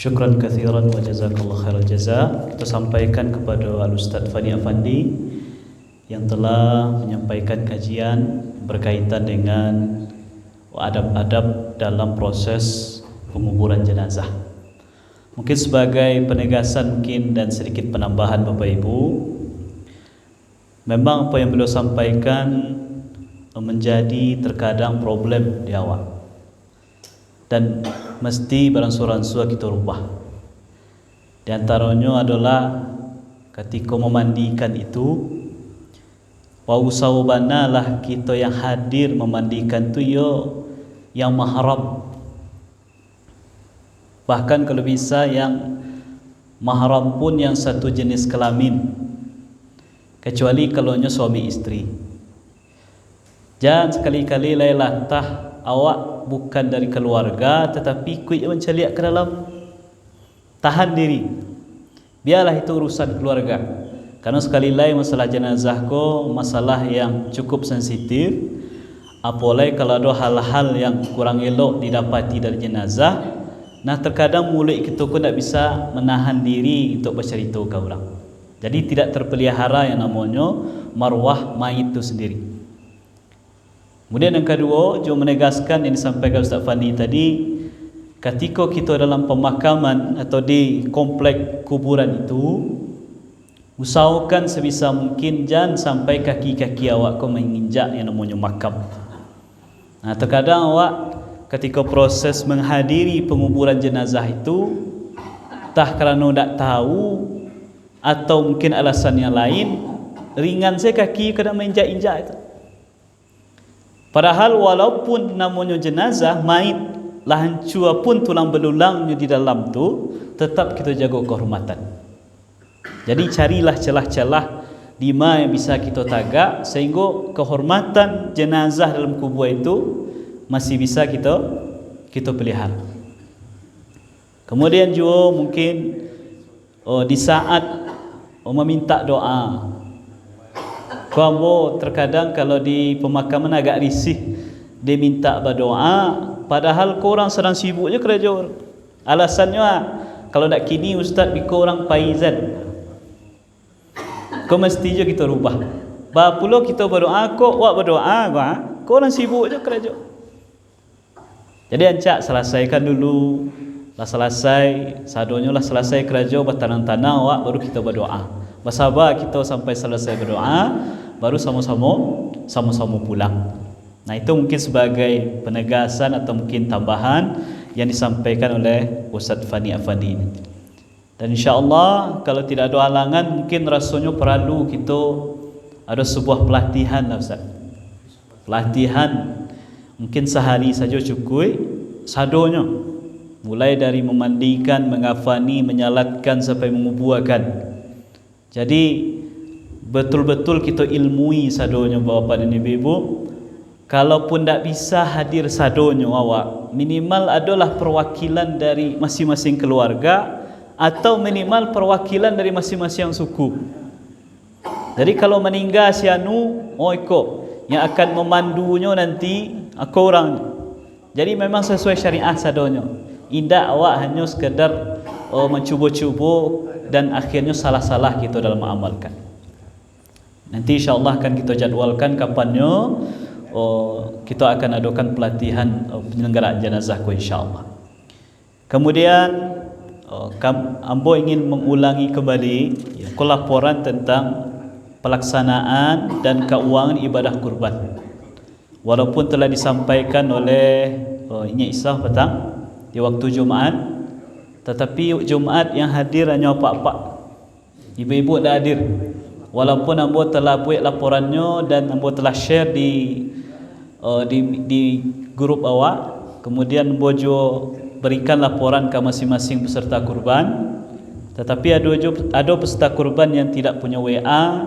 Syukran kathiran wa jazakallah khairal jaza. Kita sampaikan kepada Al-Ustaz Fani Afandi yang telah menyampaikan kajian berkaitan dengan adab-adab dalam proses penguburan jenazah. Mungkin sebagai penegasan dan sedikit penambahan Bapak Ibu, memang apa yang beliau sampaikan menjadi terkadang problem di awal, dan mesti beransur-ansur kita rubah. Di antaranya adalah ketika memandikan itu, wausawbanalah kita yang hadir memandikan tu yang mahram. Bahkan kalau bisa yang mahram pun yang satu jenis kelamin, kecuali kalaunya suami istri. Jangan sekali-kali latah awak bukan dari keluarga tetapi ikut menceliak ke dalam. Tahan diri, biarlah itu urusan keluarga. Karena sekali lagi masalah jenazah ko masalah yang cukup sensitif. Apalagi kalau ada hal-hal yang kurang elok didapati dari jenazah, nah terkadang mulut kita pun tidak bisa menahan diri untuk bercerita ke orang. Jadi tidak terpelihara yang namanya marwah mayit itu sendiri. Kemudian yang kedua, juga menegaskan yang disampaikan Ustaz Fani tadi, ketika kita dalam pemakaman atau di komplek kuburan itu, usahakan sebisa mungkin jangan sampai kaki-kaki awak kau menginjak yang namanya makam. Nah, terkadang awak ketika proses menghadiri penguburan jenazah itu, entah kerana tak tahu atau mungkin alasan yang lain, ringan saya kaki kena menginjak-injak itu. Padahal walaupun namanya jenazah, mayit lah hancur pun tulang belulangnya di dalam tu, tetap kita jaga kehormatan. Jadi carilah celah-celah di mana yang bisa kita tagak sehingga kehormatan jenazah dalam kubur itu masih bisa kita pelihara. Kemudian juga mungkin di saat meminta doa. Kamu terkadang kalau di pemakaman agak risih dia minta berdoa, padahal korang sedang sibuk je kerja. Alasannya kalau nak kini ustaz biko orang paizan. Kau mesti je kita rubah. Ba pula kita berdoa kok wak berdoa kau orang sibuk je kerja. Jadi ancak selesaikan dulu. Lah selesai, sadonya lah selesai kerja bertanam-tanam wak baru kita berdoa. Bersabar kita sampai selesai berdoa, baru sama-sama pulang. Nah, itu mungkin sebagai penegasan atau mungkin tambahan yang disampaikan oleh Ustaz Fani Afandi ini. Dan insya-Allah kalau tidak ada halangan, mungkin rasanya perlu kita ada sebuah pelatihan lah Ustaz. Pelatihan mungkin sehari saja cukup, sadonya mulai dari memandikan, mengafani, menyalatkan sampai menguburkan. Jadi betul-betul kita ilmui sadonya Bapak dan Ibu. Kalaupun tak bisa hadir sadonya awak, minimal adalah perwakilan dari masing-masing keluarga atau minimal perwakilan dari masing-masing suku. Jadi kalau meninggal si anu, ikut yang akan memandunya nanti aku orang. Jadi memang sesuai syariat sadonya. Indah awak hanya sekedar mencuba-cuba dan akhirnya salah-salah kita dalam mengamalkan. Nanti insya-Allah akan kita jadualkan kapannya kita akan adakan pelatihan penyelenggaraan jenazah ku insya-Allah. Kemudian ambo ingin mengulangi kembali laporan tentang pelaksanaan dan keuangan ibadah kurban. Walaupun telah disampaikan oleh Nyi Isah petang di waktu Jumaat, tetapi Jumaat yang hadir hanya pak-pak, ibu-ibu tak hadir. Walaupun ambo telah buat laporannya dan ambo telah share di grup awak, kemudian ambo juga berikan laporan ke masing-masing peserta kurban, tetapi ada peserta kurban yang tidak punya WA,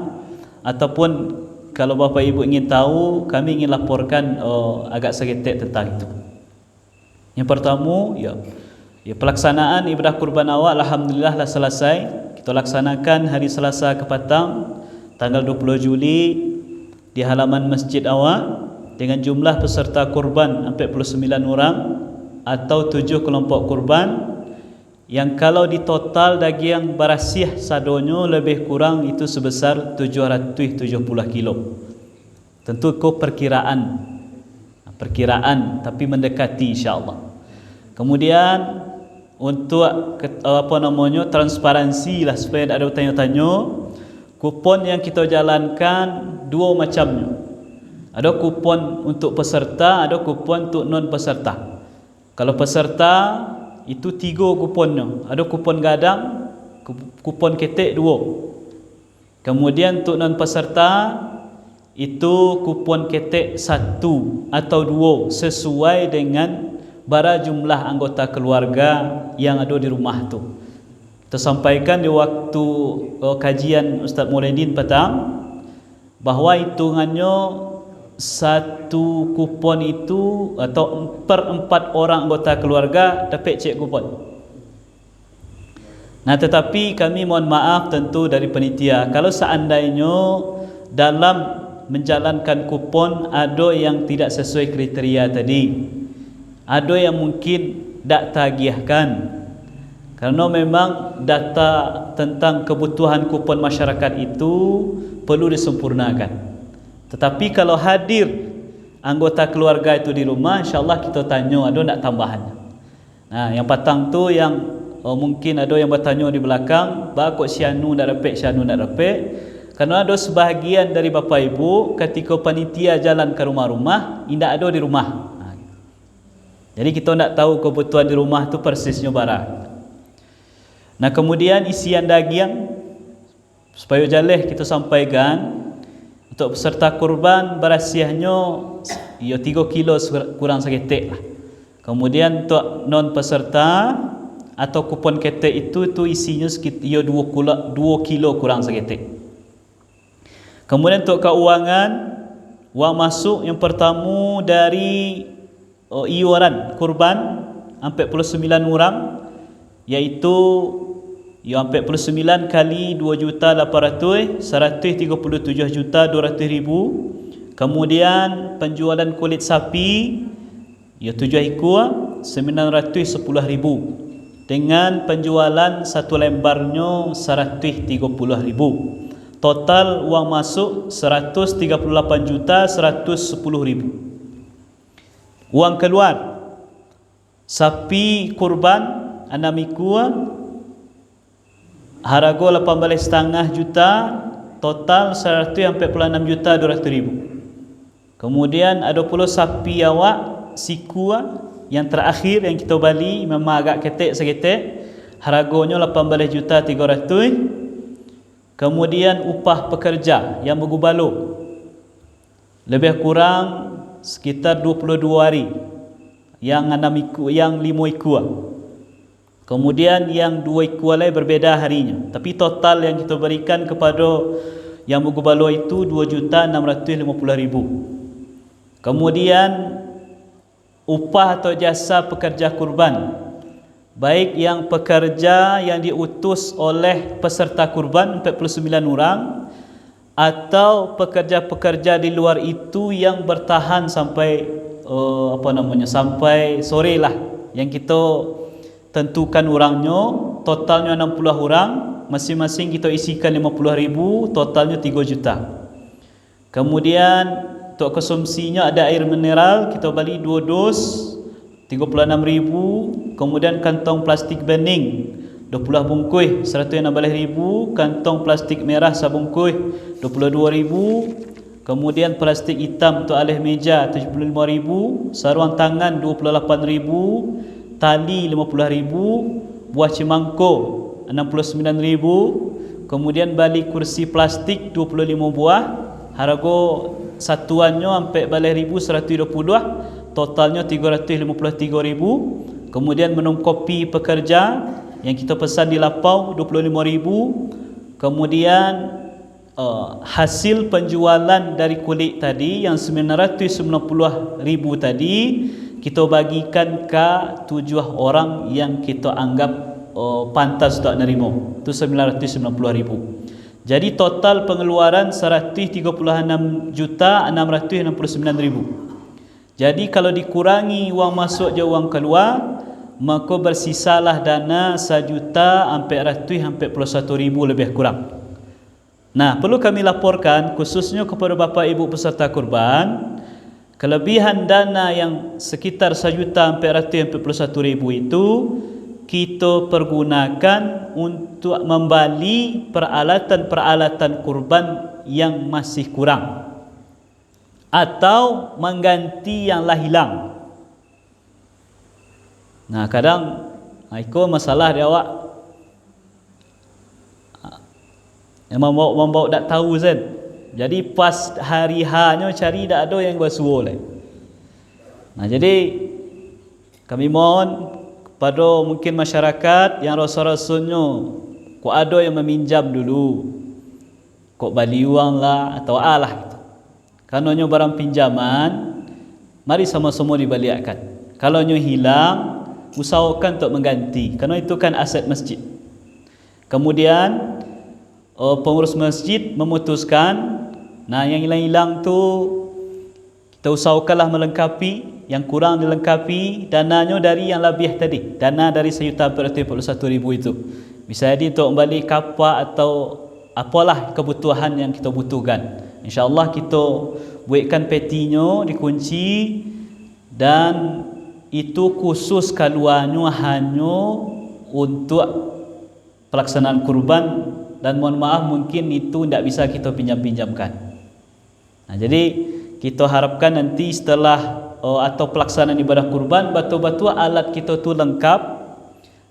ataupun kalau Bapak Ibu ingin tahu, kami ingin laporkan agak segetek tentang itu. Yang pertama, pelaksanaan ibadah kurban awak alhamdulillah lah selesai. Kita laksanakan hari Selasa ke petang tanggal 20 Juli di halaman masjid awak dengan jumlah peserta kurban 49 orang atau 7 kelompok kurban yang kalau di total daging barasiah sadonyo lebih kurang itu sebesar 770 kilo. Tentu ko perkiraan tapi mendekati insya-Allah. Kemudian untuk transparansi lah supaya tidak ada tanya-tanya, kupon yang kita jalankan dua macamnya. Ada kupon untuk peserta, ada kupon untuk non peserta. Kalau peserta itu 3 kuponnya. Ada kupon gadang, kupon ketek 2. Kemudian untuk non peserta itu kupon ketek 1 atau 2 sesuai dengan bara jumlah anggota keluarga yang ada di rumah tu. Kita sampaikan di waktu kajian Ustaz Mauridin petang bahawa hitungannya satu kupon itu atau per 4 orang anggota keluarga dapat cek kupon. Nah, tetapi kami mohon maaf tentu dari panitia kalau seandainya dalam menjalankan kupon ada yang tidak sesuai kriteria tadi, ada yang mungkin tak tagihkan, karena memang data tentang kebutuhan kupon masyarakat itu perlu disempurnakan. Tetapi kalau hadir anggota keluarga itu di rumah, insyaAllah kita tanya ada tak tambahannya. Nah, yang patang tu yang mungkin ada yang bertanya di belakang, kok sianu nak dapat, sianu nak dapat. Kerana ada sebahagian dari bapa ibu ketika panitia jalan ke rumah-rumah, tidak ada di rumah. Jadi kita nak tahu kebutuhan di rumah tu persisnya barang. Nah, kemudian isian daging supaya jaleh kita sampaikan untuk peserta kurban berasiahnya 3 kilo kurang seketek lah. Kemudian untuk non peserta atau kupon ketek itu isinya sekitar 2 kilo kurang seketek. Kemudian untuk keuangan, wang masuk yang pertama dari iuran kurban 49 orang, iaitu 49 kali 2.800.137.200.000. Kemudian penjualan kulit sapi 7 ekor 910.000 dengan penjualan satu lembarnya 130.000. Total uang masuk 138.110.000. Uang keluar sapi kurban 6 ekor harga 18,5 juta, total 146.200.000. Kemudian ada pula sapi awak siku yang terakhir yang kita beli memang agak ketek seketek, harganya 18.300.000. Kemudian upah pekerja yang bergubalo lebih kurang sekitar 22 hari, yang 6 ekor, yang 5 ekor. Kemudian yang 2 ekor lain berbeza harinya, tapi total yang kita berikan kepada yang bergubalo itu 2.650.000. Kemudian upah atau jasa pekerja kurban, baik yang pekerja yang diutus oleh peserta kurban 49 orang atau pekerja-pekerja di luar itu yang bertahan sampai sampai sore lah, yang kita tentukan orangnya, totalnya 60 orang, masing-masing kita isikan 50.000, totalnya 3 juta. Kemudian untuk konsumsinya ada air mineral, kita beli 2 dos 36.000. Kemudian kantong plastik bening 20 bungkus 116.000. Kantong plastik merah sabungkus 22.000. Kemudian plastik hitam untuk alas meja 75.000. Sarung tangan 28.000. Tali 50.000. Buah cemangko 69.000. Kemudian balik kursi plastik 25 buah, harga satuannya sampai balik 1.120, totalnya 353.000. Kemudian minum kopi pekerja yang kita pesan di lapau 25.000. Kemudian hasil penjualan dari kulit tadi yang 990.000 tadi kita bagikan ke 7 orang yang kita anggap pantas untuk nerima, itu 990.000. Jadi total pengeluaran 136.669.000. Jadi kalau dikurangi wang masuk je wang keluar, maka bersisalah dana 1.481.000 lebih kurang. Nah, perlu kami laporkan khususnya kepada bapa ibu peserta kurban, kelebihan dana yang sekitar 1.481.000 itu kita pergunakan untuk membeli peralatan-peralatan kurban yang masih kurang atau mengganti yang lah hilang. Nah, kadang itu masalah dia awak membawa tak tahu kan. Jadi pas hari hanya cari tak ada yang bersuruh lah. Nah, jadi kami mohon kepada mungkin masyarakat yang rasa-rasanya kok ada yang meminjam dulu, kok bali uang lah atau alah gitu. Kanonyo barang pinjaman, mari sama-sama dibaliakkan. Kalau nyo hilang, usahakan untuk mengganti, kerana itu kan aset masjid. Kemudian pengurus masjid memutuskan, nah yang hilang-hilang tu kita usahakanlah melengkapi, yang kurang dilengkapi, dananya dari yang lebih tadi, dana dari 1.481.000 itu bisa jadi untuk membeli kapak atau apalah kebutuhan yang kita butuhkan. InsyaAllah kita buatkan petinya, dikunci, dan itu khusus keluarnya hanya untuk pelaksanaan kurban, dan mohon maaf mungkin itu tidak bisa kita pinjam-pinjamkan. Nah, jadi kita harapkan nanti setelah atau pelaksanaan ibadah kurban, betul-betul alat kita tu lengkap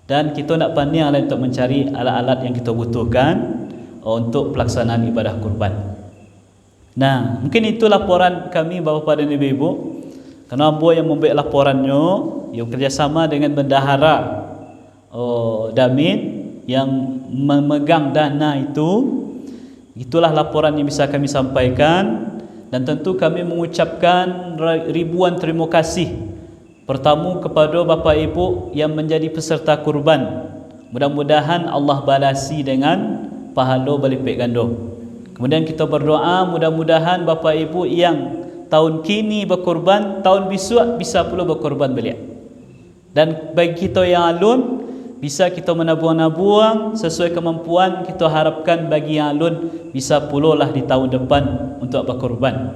dan kita nak pandai untuk mencari alat-alat yang kita butuhkan untuk pelaksanaan ibadah kurban. Nah, mungkin itu laporan kami Bapak dan Ibu-ibu. Kerana Abu yang membuat laporannya, yang kerjasama dengan bendahara Damit yang memegang dana itu. Itulah laporan yang bisa kami sampaikan, dan tentu kami mengucapkan ribuan terima kasih pertama kepada Bapak Ibu yang menjadi peserta kurban. Mudah-mudahan Allah balasi dengan pahala berlipat ganda. Kemudian kita berdoa mudah-mudahan Bapak Ibu yang tahun kini berkorban, tahun besok bisa pula berkorban balik. Dan bagi kita yang alun, bisa kita menabung-nabung sesuai kemampuan. Kita harapkan bagi yang alun bisa pula lah di tahun depan untuk berkorban.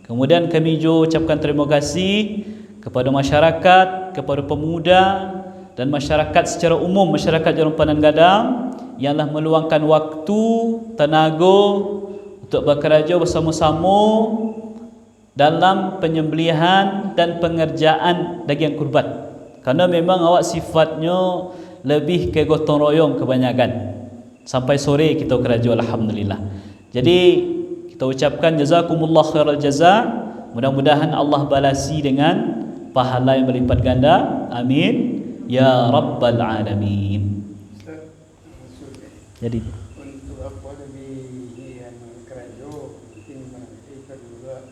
Kemudian kami juga ucapkan terima kasih kepada masyarakat, kepada pemuda dan masyarakat secara umum, masyarakat Jalan Pandan Gadang yang telah meluangkan waktu, tenaga untuk bekerja bersama-sama dalam penyembelihan dan pengerjaan daging kurban. Karena memang awak sifatnya lebih ke gotong royong kebanyakan. Sampai sore kita kerja, alhamdulillah. Jadi kita ucapkan jazakumullah khairal jaza. Mudah-mudahan Allah balasi dengan pahala yang berlipat ganda. Amin ya rabbal alamin. Jadi untuk apa lebih kerja, mungkin kita juga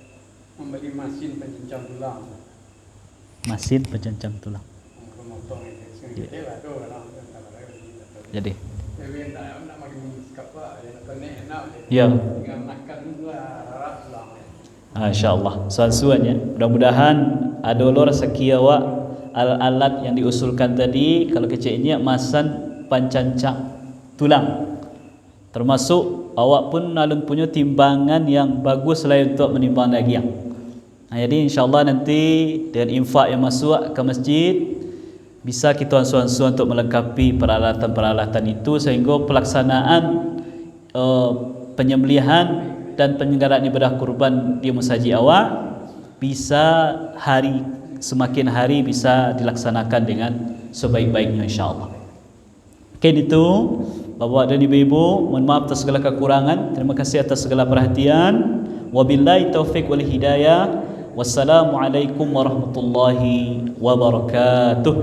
membeli mesin pencencang tulang. Mesin pencencang tulang. Memotong itu. Jadi. Tapi nak makin kapal, yang kena nak. Ya. Dengan makan lah harap tulang. InsyaAllah. Soal-soalnya, mudah-mudahan ada rezeki awak alat yang diusulkan tadi. Kalau kecilnya masan pencencang tulang, termasuk awak pun alun punya timbangan yang bagus selain untuk menimbang daging. Nah, jadi insyaAllah nanti dengan infak yang masuk ke masjid bisa kita ansuan-ansuan untuk melengkapi peralatan-peralatan itu sehingga pelaksanaan penyembelihan dan penyelenggaraan ibadah kurban di masjid awak bisa semakin hari bisa dilaksanakan dengan sebaik-baiknya insyaAllah. Mungkin itu Bapak dan Ibu-ibu, mohon maaf atas segala kekurangan. Terima kasih atas segala perhatian. Wabillahi taufiq wal hidayah. Wassalamualaikum warahmatullahi wabarakatuh.